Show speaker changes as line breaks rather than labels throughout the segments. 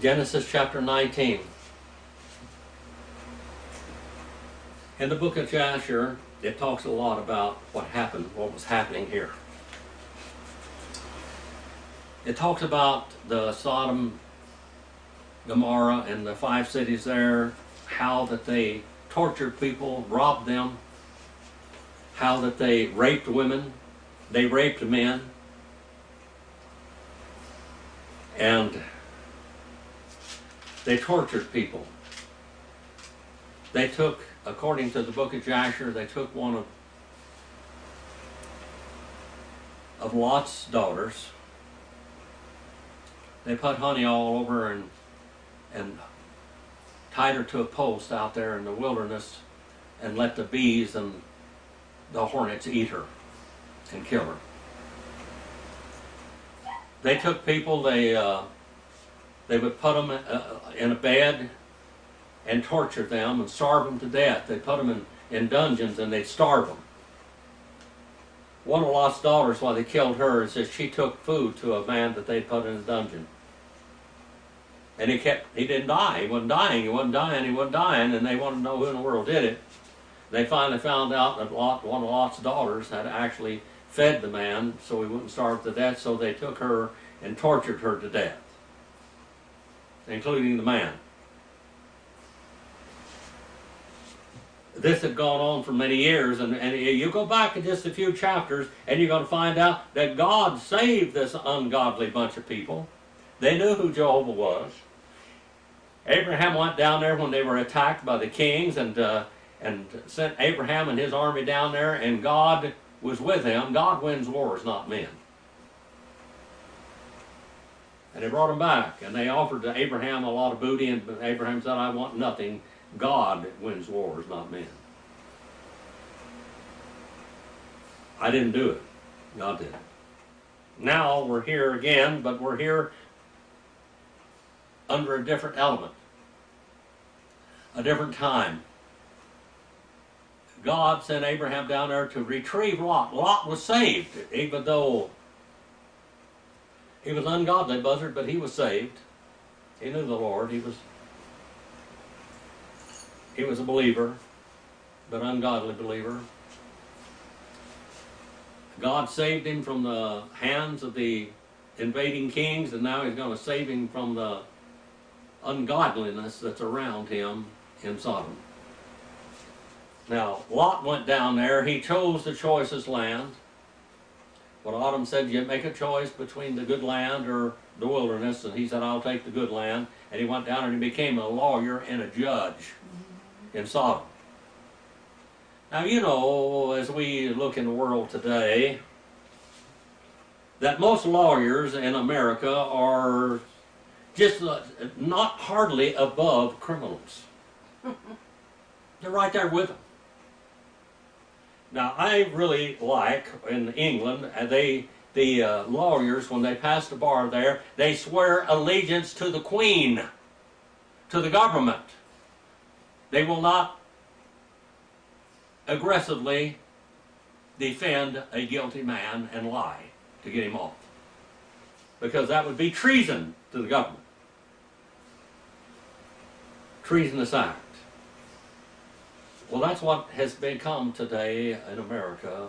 Genesis chapter 19. In the book of Jasher, it talks a lot about what happened, what was happening here. It talks about the Sodom, Gomorrah, and the 5 cities there, how that they tortured people, robbed them, how that they raped women, they raped men, and they tortured people. They took, according to the book of Jasher, they took one of Lot's daughters. They put honey all over and tied her to a post out there in the wilderness and let the bees and the hornets eat her and kill her. They took people, they would put them in a bed and torture them and starve them to death. They put them in dungeons and they'd starve them. One of Lot's daughters, while they killed her, it says she took food to a man that they'd put in a dungeon. And he didn't die. He wasn't dying, and they wanted to know who in the world did it. They finally found out that one of Lot's daughters had actually fed the man so he wouldn't starve to death, so they took her and tortured her to death, including the man. This had gone on for many years, and you go back in just a few chapters and you're going to find out that God saved this ungodly bunch of people. They knew who Jehovah was. Abraham went down there when they were attacked by the kings and sent Abraham and his army down there, and God was with him. God wins wars, not men. And they brought him back, and they offered to Abraham a lot of booty, and Abraham said, I want nothing. God wins wars, not men. I didn't do it. God did it. Now we're here again, but we're here under a different element, a different time. God sent Abraham down there to retrieve Lot. Lot was saved, even though he was ungodly buzzard, but he was saved. He knew the Lord. He was a believer, but ungodly believer. God saved him from the hands of the invading kings, and now he's going to save him from the ungodliness that's around him in Sodom. Now, Lot went down there. He chose the choicest land. When Autumn said, you make a choice between the good land or the wilderness, and he said, I'll take the good land. And he went down and he became a lawyer and a judge in Sodom. Now, you know, as we look in the world today, that most lawyers in America are just not hardly above criminals. They're right there with them. Now, I really like, in England, the lawyers, when they pass the bar there, they swear allegiance to the Queen, to the government. They will not aggressively defend a guilty man and lie to get him off, because that would be treason to the government. Treasonous act. Well, that's what has become today in America,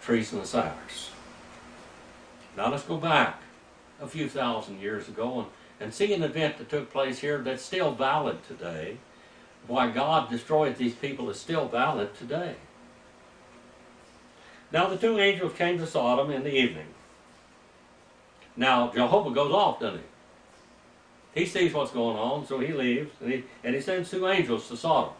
treasonous acts. Now let's go back a few thousand years ago and see an event that took place here that's still valid today. Why God destroyed these people is still valid today. Now the 2 angels came to Sodom in the evening. Now Jehovah goes off, doesn't he? He sees what's going on, so he leaves, and he sends 2 angels to Sodom.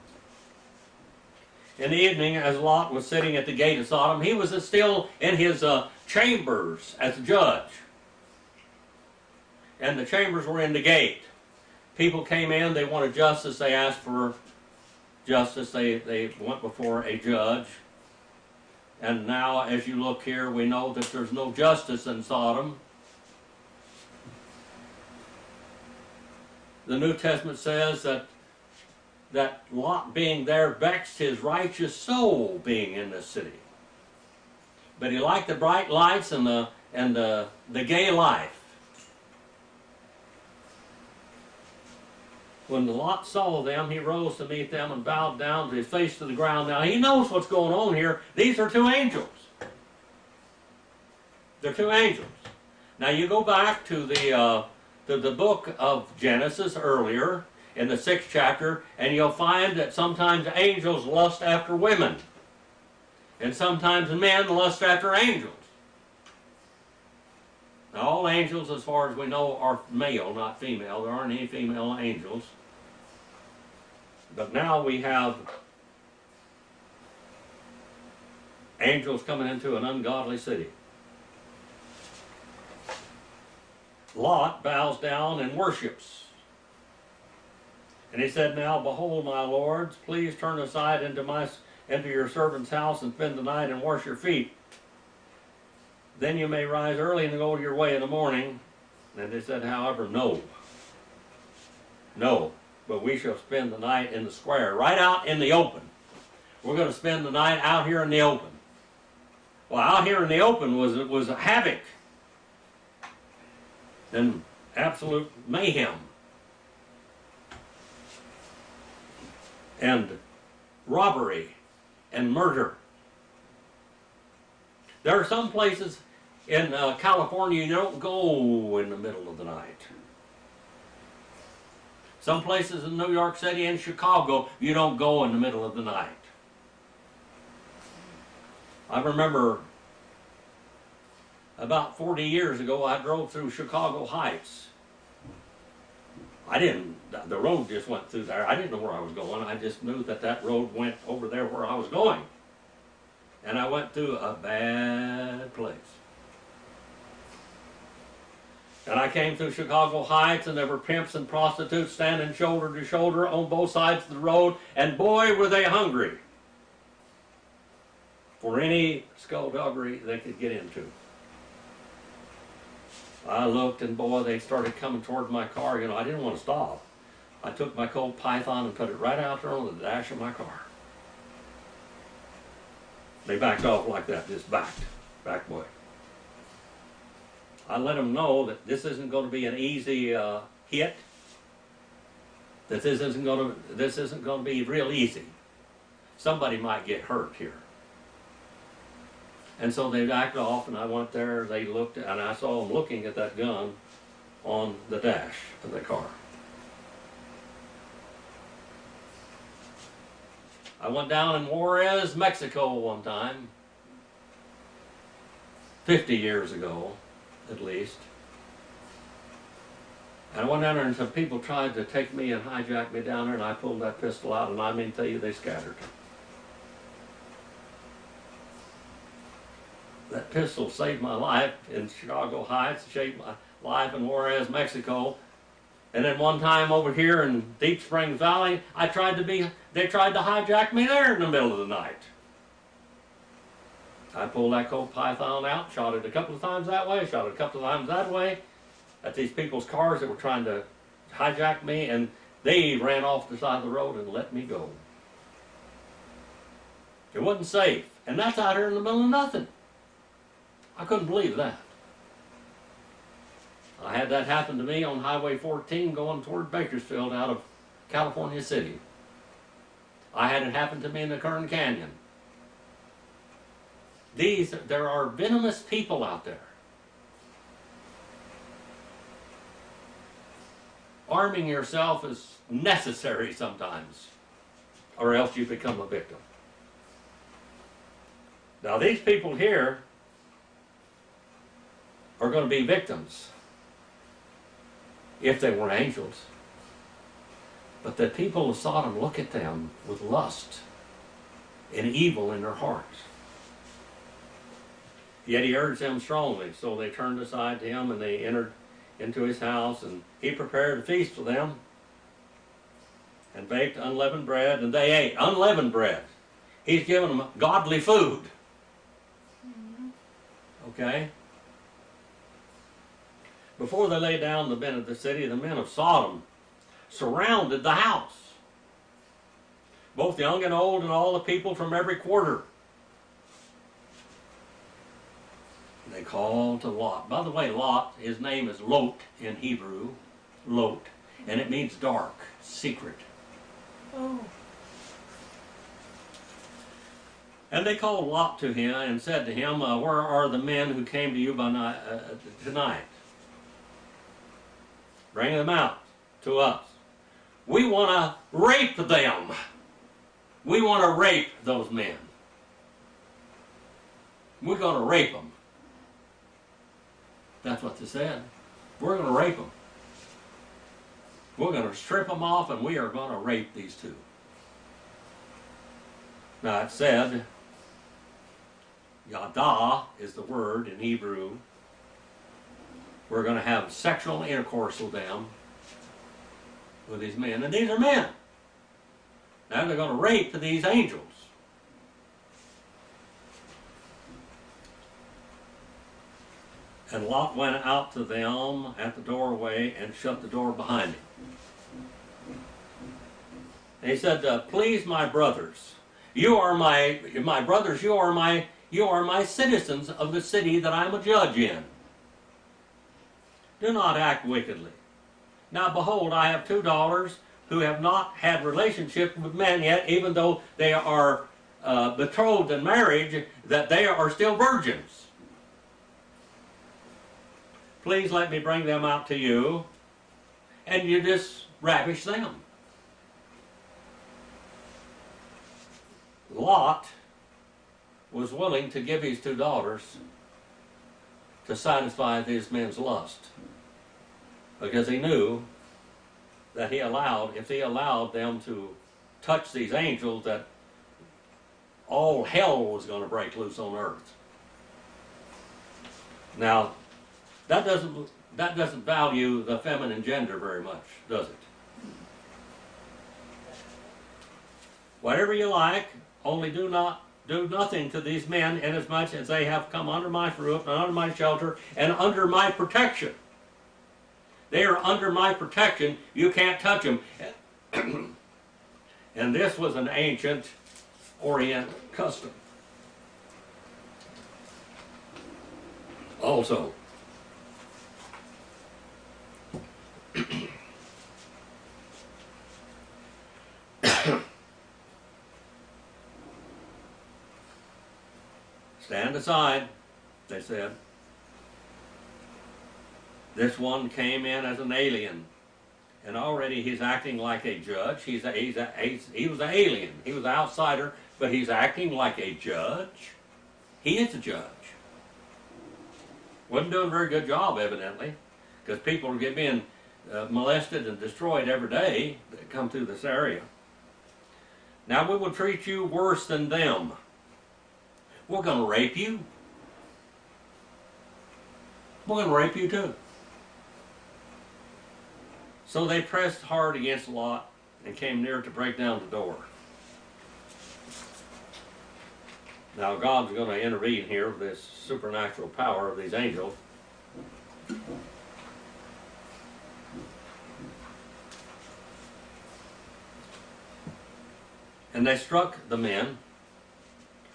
In the evening, as Lot was sitting at the gate of Sodom, he was still in his chambers as a judge. And the chambers were in the gate. People came in, they wanted justice, they asked for justice, they went before a judge. And now, as you look here, we know that there's no justice in Sodom. The New Testament says that Lot being there vexed his righteous soul being in this city. But he liked the bright lights and the gay life. When Lot saw them, he rose to meet them and bowed down to his face to the ground. Now he knows what's going on here. These are two angels. They're two angels. Now you go back to the book of Genesis earlier in the 6th chapter, and you'll find that sometimes angels lust after women, and sometimes men lust after angels. Now all angels, as far as we know, are male, not female. There aren't any female angels. But now we have angels coming into an ungodly city. Lot bows down and worships. And he said, "Now behold, my lords, please turn aside into your servant's house and spend the night and wash your feet. Then you may rise early and go your way in the morning." And they said, however, no. No, but we shall spend the night in the square, right out in the open. We're going to spend the night out here in the open. Well, out here in the open was a havoc and absolute mayhem and robbery and murder. There are some places in California you don't go in the middle of the night. Some places in New York City and Chicago you don't go in the middle of the night. I remember about 40 years ago I drove through Chicago Heights. The road just went through there. I didn't know where I was going. I just knew that road went over there where I was going. And I went through a bad place. And I came through Chicago Heights, and there were pimps and prostitutes standing shoulder to shoulder on both sides of the road, and boy, were they hungry for any skullduggery they could get into. I looked, and boy, they started coming toward my car. I didn't want to stop. I took my Colt Python and put it right out there on the dash of my car. They backed off like that, just back away. I let them know that this isn't going to be an easy hit. That this isn't going to be real easy. Somebody might get hurt here. And so they backed off, and I went there. They looked, and I saw them looking at that gun on the dash of the car. I went down in Juarez, Mexico one time, 50 years ago, at least. And I went down there, and some people tried to take me and hijack me down there, and I pulled that pistol out, and I mean to tell you, they scattered. That pistol saved my life in Chicago Heights, saved my life in Juarez, Mexico. And then one time over here in Deep Springs Valley, they tried to hijack me there in the middle of the night. I pulled that Colt Python out, shot it a couple of times that way, shot it a couple of times that way, at these people's cars that were trying to hijack me, and they ran off the side of the road and let me go. It wasn't safe, and that's out here in the middle of nothing. I couldn't believe that. I had that happen to me on Highway 14 going toward Bakersfield out of California City. I had it happen to me in the Kern Canyon. There are venomous people out there. Arming yourself is necessary sometimes, or else you become a victim. Now these people here are going to be victims if they were angels. But the people of Sodom look at them with lust and evil in their hearts. Yet he urged them strongly, so they turned aside to him, and they entered into his house, and he prepared a feast for them and baked unleavened bread, and they ate unleavened bread. He's given them godly food. Okay? Before they lay down the men of the city, the men of Sodom surrounded the house, both young and old, and all the people from every quarter. They called to Lot. By the way, Lot, his name is Lot in Hebrew. Lot. and it means dark, secret.
Oh.
And they called Lot to him and said to him, where are the men who came to you by night, tonight? Bring them out to us. We want to rape them. We want to rape those men. We're going to rape them. That's what they said. We're going to rape them. We're going to strip them off and we are going to rape these two. Now it said, Yada is the word in Hebrew. We're going to have sexual intercourse with them, with these men. And these are men. Now they're going to rape these angels. And Lot went out to them at the doorway and shut the door behind him. And he said, please, my brothers, you are my brothers, you are my citizens of the city that I am a judge in. Do not act wickedly. Now behold, I have 2 daughters who have not had relationship with men yet, even though they are betrothed in marriage, that they are still virgins. Please let me bring them out to you, and you just ravish them. Lot was willing to give his 2 daughters to satisfy these men's lust, because he knew that if he allowed them to touch these angels, that all hell was going to break loose on earth. Now, that doesn't value the feminine gender very much, does it? Whatever you like, only do nothing to these men, inasmuch as they have come under my roof and under my shelter and under my protection. They are under my protection. You can't touch them. And this was an ancient Orient custom. Also, stand aside, they said. This one came in as an alien, and already he's acting like a judge. He was an alien. He was an outsider, but he's acting like a judge. He is a judge. Wasn't doing a very good job, evidently, because people are being molested and destroyed every day that come through this area. Now we will treat you worse than them. We're going to rape you. We're going to rape you too. So they pressed hard against Lot and came near to break down the door. Now God's going to intervene here with this supernatural power of these angels. And they struck the men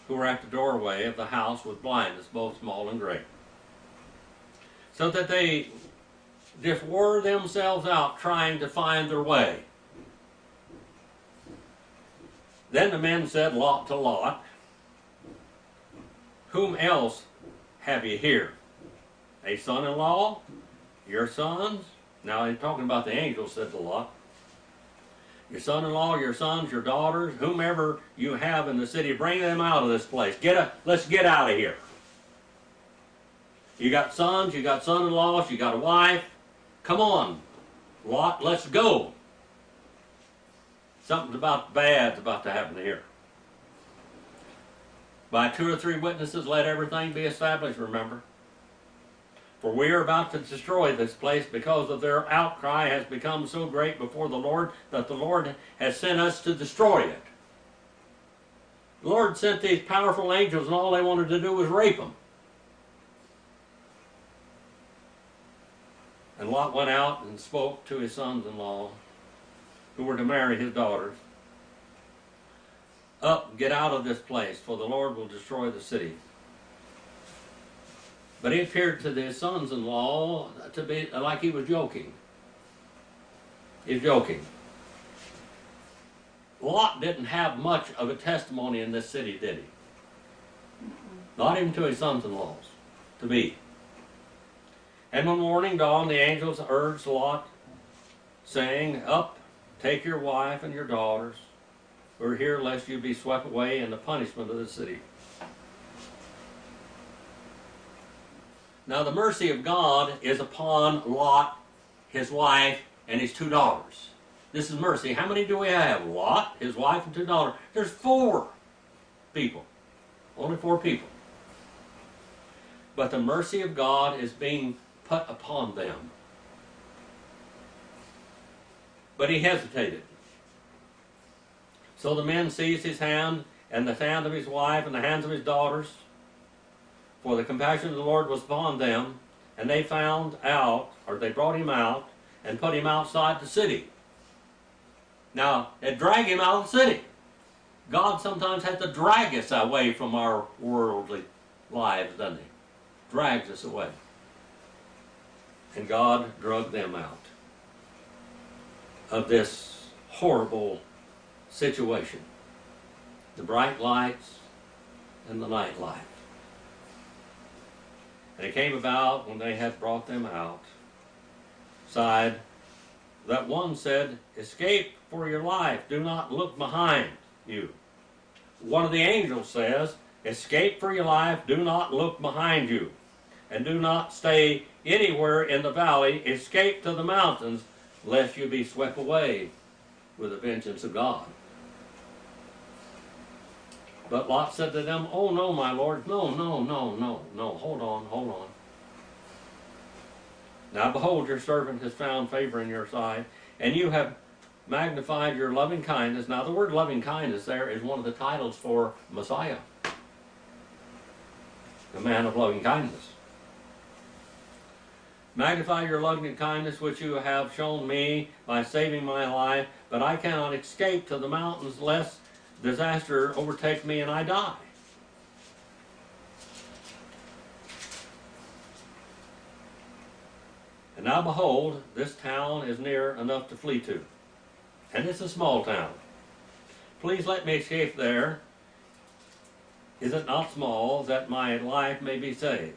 who were at the doorway of the house with blindness, both small and great, so that they just wore themselves out trying to find their way. Then the men said Lot to Lot, whom else have you here? A son-in-law? Your sons? Now he's talking about the angels, said to Lot. Your son-in-law, your sons, your daughters, whomever you have in the city, bring them out of this place. Let's get out of here. You got sons, you got son-in-laws, you got a wife. Come on, Lot, let's go. Something bad's about to happen here. By 2 or 3 witnesses, let everything be established, remember. For we are about to destroy this place, because of their outcry has become so great before the Lord that the Lord has sent us to destroy it. The Lord sent these powerful angels, and all they wanted to do was rape them. And Lot went out and spoke to his sons-in-law, who were to marry his daughters. Up, get out of this place, for the Lord will destroy the city. But he appeared to his sons-in-law to be like he was joking. He's joking. Lot didn't have much of a testimony in this city, did he? Not even to his sons-in-laws, to be. And when morning dawned, the angels urged Lot, saying, Up, take your wife and your daughters, who are here, lest you be swept away in the punishment of the city. Now the mercy of God is upon Lot, his wife, and his 2 daughters. This is mercy. How many do we have? Lot, his wife, and 2 daughters. There's 4 people. Only 4 people. But the mercy of God is being put upon them. But he hesitated. So the men seized his hand, and the hand of his wife, and the hands of his daughters, for the compassion of the Lord was upon them, and they found out, or they brought him out, and put him outside the city. Now, they drag him out of the city. God sometimes has to drag us away from our worldly lives, doesn't he? Drags us away. And God drug them out of this horrible situation. The bright lights and the night life. And it came about when they had brought them outside, that one said, Escape for your life, do not look behind you. One of the angels says, Escape for your life, do not look behind you, and do not stay anywhere in the valley, escape to the mountains, lest you be swept away with the vengeance of God. But Lot said to them, Oh no, my lord, no, hold on. Now behold, your servant has found favor in your sight, and you have magnified your loving kindness. Now the word loving kindness there is one of the titles for Messiah, the man of loving kindness. Magnify your loving kindness which you have shown me by saving my life, but I cannot escape to the mountains lest disaster overtake me and I die. And now behold, this town is near enough to flee to, and it's a small town. Please let me escape there. Is it not small, that my life may be saved?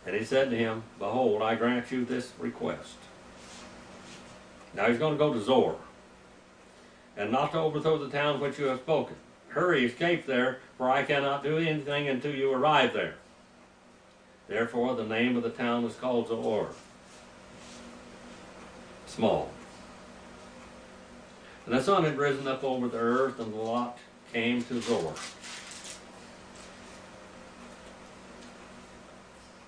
And he said to him, Behold, I grant you this request. Now he's going to go to Zor, and not to overthrow the town which you have spoken. Hurry, escape there, for I cannot do anything until you arrive there. Therefore the name of the town was called Zor. Small. And the sun had risen up over the earth, and Lot came to Zor.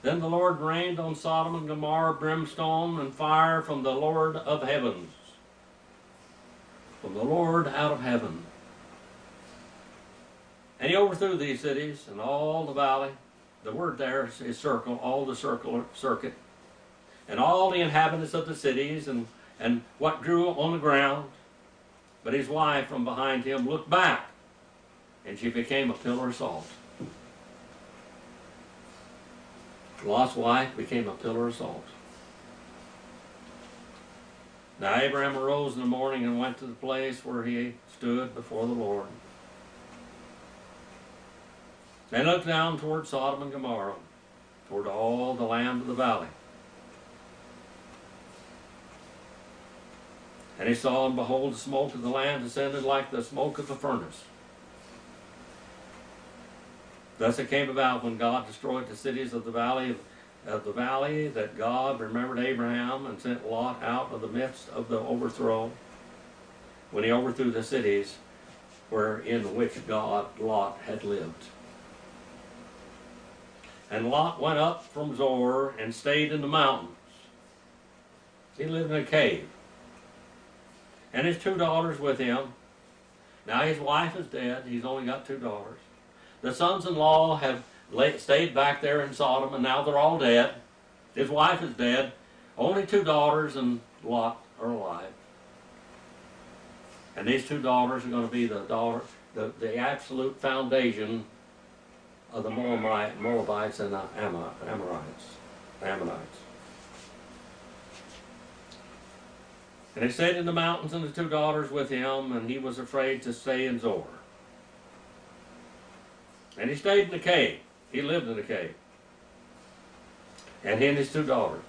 Then the Lord rained on Sodom and Gomorrah brimstone and fire from the Lord of heavens. From the Lord out of heaven. And he overthrew these cities and all the valley. The word there is circle, all the circuit. And all the inhabitants of the cities and what grew on the ground. But his wife from behind him looked back, and she became a pillar of salt. Lot's wife became a pillar of salt. Now Abraham arose in the morning and went to the place where he stood before the Lord. And looked down toward Sodom and Gomorrah, toward all the land of the valley. And he saw, and behold, the smoke of the land descended like the smoke of a furnace. Thus it came about when God destroyed the cities of the valley that God remembered Abraham and sent Lot out of the midst of the overthrow, when he overthrew the cities in which Lot had lived. And Lot went up from Zor and stayed in the mountains. He lived in a cave. And his 2 daughters with him. Now his wife is dead. He's only got 2 daughters. The sons-in-law have stayed back there in Sodom, and now they're all dead. His wife is dead. Only 2 daughters and Lot are alive. And these 2 daughters are going to be the absolute foundation of the Moabites and the Ammonites. And he stayed in the mountains and the two daughters with him, and he was afraid to stay in Zoar. And he stayed in the cave. He lived in the cave. And he and his two daughters.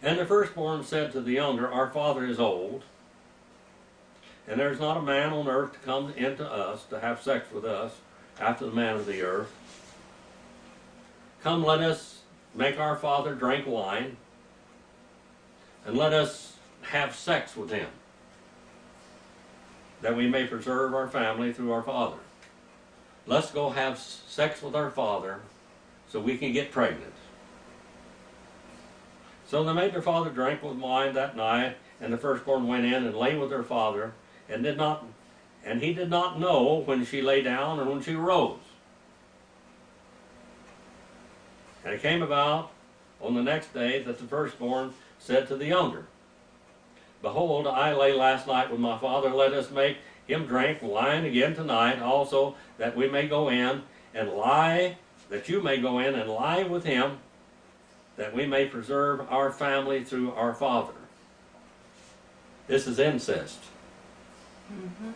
And the firstborn said to the younger, Our father is old, and there is not a man on earth to come into us to have sex with us after the man of the earth. Come, let us make our father drink wine, and let us have sex with him, that we may preserve our family through our father. Let's go have sex with our father so we can get pregnant. So they made their father drink with wine that night, and the firstborn went in and lay with her father, and he did not know when she lay down and when she rose. And it came about on the next day that the firstborn said to the younger, Behold, I lay last night with my father. Let us make him drink wine again tonight, also that we may go in and lie, that you may go in and lie with him, that we may preserve our family through our father. This is incest. Mm-hmm.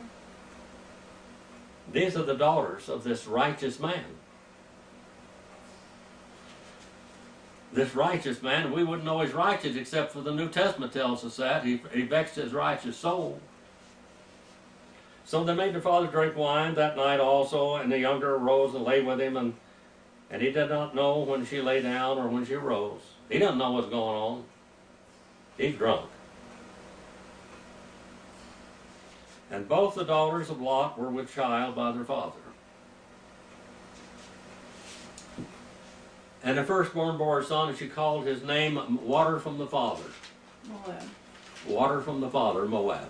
These are the daughters of this righteous man. This righteous man, we wouldn't know he's righteous except for the New Testament tells us that. He vexed his righteous soul. So they made their father drink wine that night also, and the younger arose and lay with him, and he did not know when she lay down or when she rose. He doesn't know what's going on. He's drunk. And both the daughters of Lot were with child by their father. And the firstborn bore a son, and she called his name Water from the Father.
Moab.
Water from the father, Moab.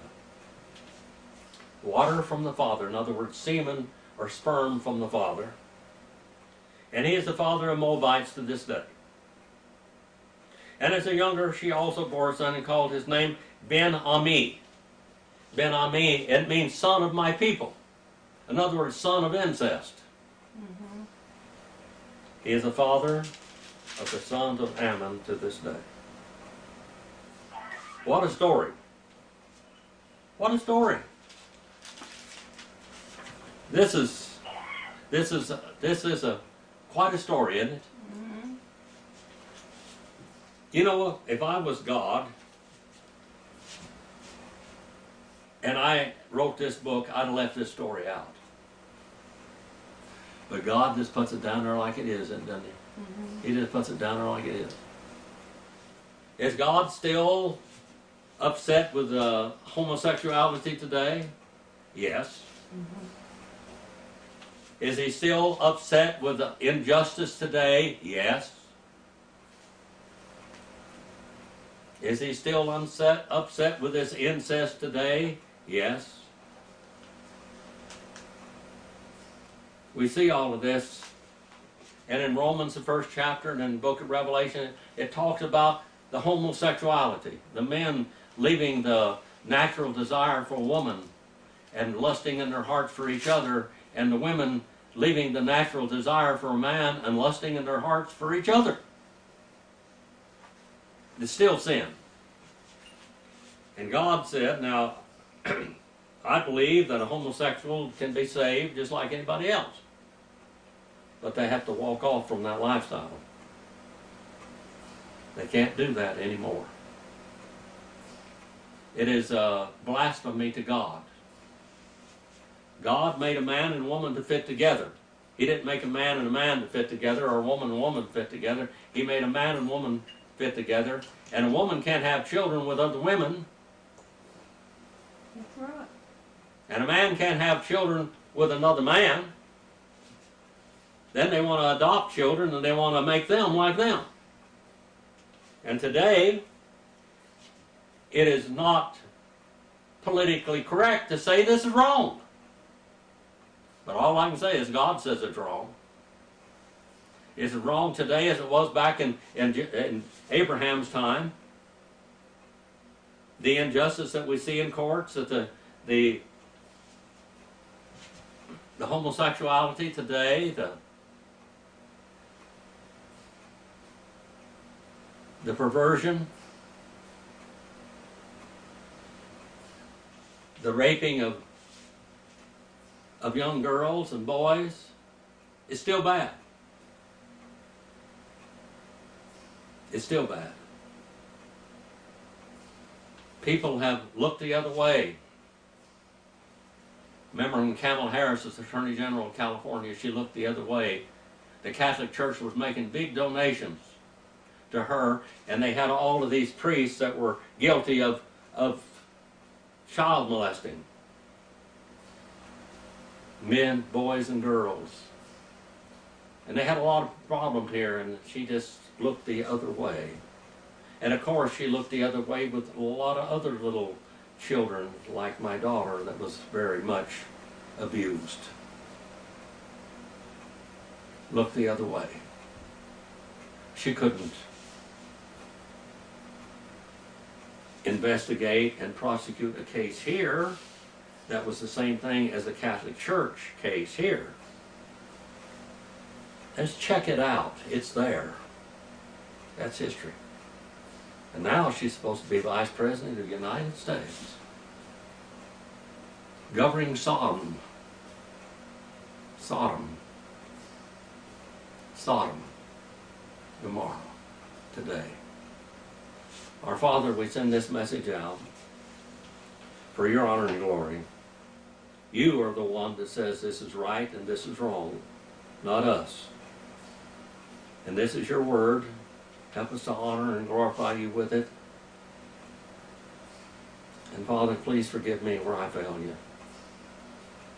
Water from the father, in other words, semen or sperm from the father. And he is the father of Moabites to this day. And as a younger, she also bore a son and called his name Ben-Ami. Ben-Ami, it means son of my people. In other words, son of incest. Mm-hmm. He is the father of the sons of Ammon to this day. What a story. What a story. This is quite a story, isn't it? Mm-hmm. You know, if I was God and I wrote this book, I'd have left this story out. But God just puts it down there like it is, doesn't He? Mm-hmm. He just puts it down there like it is. Is God still upset with homosexuality today? Yes. Mm-hmm. Is He still upset with the injustice today? Yes. Is He still upset with this incest today? Yes. We see all of this. And in Romans, the first chapter, and in the book of Revelation, it talks about the homosexuality. The men leaving the natural desire for a woman and lusting in their hearts for each other, and the women leaving the natural desire for a man and lusting in their hearts for each other. It's still sin. And God said, now, I believe that a homosexual can be saved just like anybody else. But they have to walk off from that lifestyle. They can't do that anymore. It is blasphemy to God. God made a man and woman to fit together. He didn't make a man and a man to fit together, or a woman and a woman to fit together. He made a man and woman fit together. And a woman can't have children with other women.
That's right.
And a man can't have children with another man. Then they want to adopt children and they want to make them like them. And today, it is not politically correct to say this is wrong. But all I can say is God says it's wrong. Is it wrong today as it was back in Abraham's time? The injustice that we see in courts, that the homosexuality today, the perversion. the raping of young girls and boys is still bad. It's still bad. People have looked the other way. Remember when Kamala Harris was Attorney General of California, she looked the other way. The Catholic Church was making big donations to her, and they had all of these priests that were guilty of child molesting. Men, boys, and girls. And they had a lot of problems here, and she just looked the other way. And of course, she looked the other way with a lot of other little children, like my daughter, that was very much abused. Looked the other way. She couldn't investigate and prosecute a case here that was the same thing as the Catholic Church case here. Let's check it out. It's there. That's history. And now she's supposed to be Vice President of the United States, governing Sodom. Gomorrah today. Our Father, we send this message out for your honor and glory. You are the one that says this is right and this is wrong, not us. And this is your word. Help us to honor and glorify you with it. And Father, please forgive me where I fail you.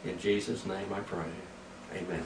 In Jesus' name I pray. Amen.